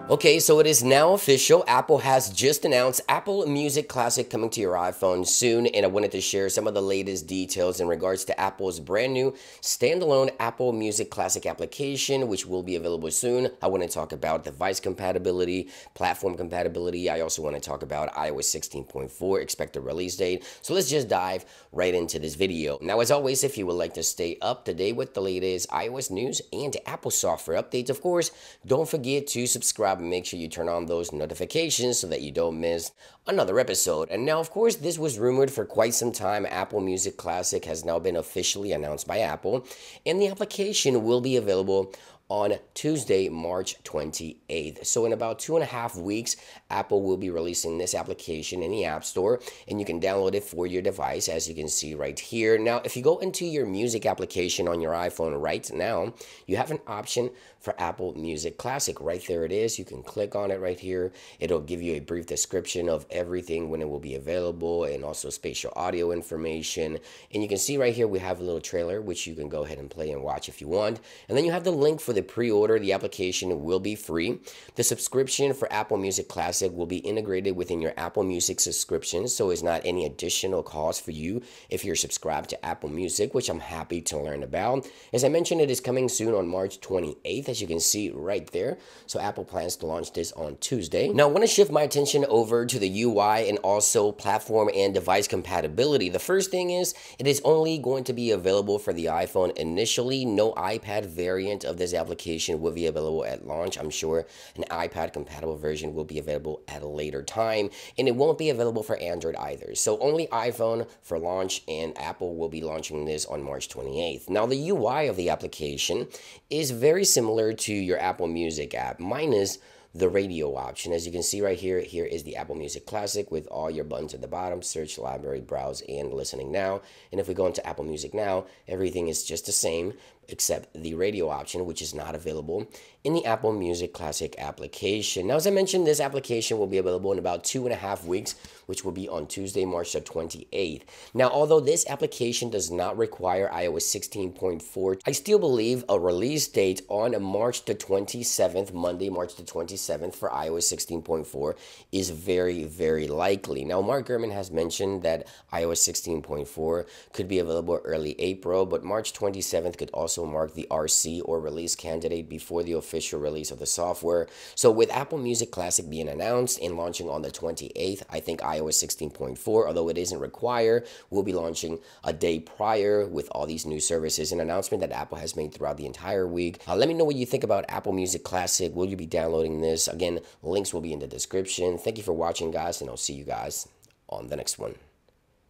Okay, so it is now official. Apple has just announced Apple Music Classic coming to your iPhone soon, and I wanted to share some of the latest details in regards to Apple's brand new standalone Apple Music Classic application, which will be available soon. I want to talk about device compatibility, platform compatibility. I also want to talk about iOS 16.4 expected release date. So let's just dive right into this video. Now, as always, if you would like to stay up to date with the latest iOS news and Apple software updates, of course, don't forget to subscribe and make sure you turn on those notifications so that you don't miss another episode. And now, of course, this was rumored for quite some time. Apple Music Classic has now been officially announced by Apple, and the application will be available on Tuesday, March 28th. So in about 2.5 weeks, Apple will be releasing this application in the App Store, and you can download it for your device, as you can see right here. Now, if you go into your music application on your iPhone right now, you have an option for Apple Music Classic. Right there it is. You can click on it right here. It'll give you a brief description of everything, when it will be available, and also spatial audio information. And you can see right here we have a little trailer, which you can go ahead and play and watch if you want. And then you have the link for the pre-order. The application will be free. The subscription for Apple Music Classic will be integrated within your Apple Music subscription, so it's not any additional cost for you if you're subscribed to Apple Music, which I'm happy to learn about. As I mentioned, it is coming soon on March 28th, as you can see right there. So Apple plans to launch this on Tuesday. Now, I want to shift my attention over to the UI and also platform and device compatibility. The first thing is, it is only going to be available for the iPhone initially. No iPad variant of this application will be available at launch. I'm sure an iPad compatible version will be available at a later time, and it won't be available for Android either. So only iPhone for launch, and Apple will be launching this on March 28th. Now, the UI of the application is very similar to your Apple Music app, minus the radio option. As you can see right here, here is the Apple Music Classic with all your buttons at the bottom: search, library, browse, and listening now. And if we go into Apple Music now, everything is just the same except the radio option, which is not available in the Apple Music Classic application. Now, as I mentioned, this application will be available in about 2.5 weeks, which will be on Tuesday, March the 28th. Now, although this application does not require iOS 16.4, I still believe a release date on March the 27th, Monday, March the 27th for iOS 16.4 is very, very likely. Now, Mark Gurman has mentioned that iOS 16.4 could be available early April, but March 27th could also mark the RC or release candidate before the official release of the software. So with Apple Music Classic being announced and launching on the 28th, I think iOS 16.4, although it isn't required, will be launching a day prior with all these new services. An announcement that Apple has made throughout the entire week. Let me know what you think about Apple Music Classic. Will you be downloading this? Again, links will be in the description. Thank you for watching, guys, and I'll see you guys on the next one.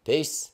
Peace.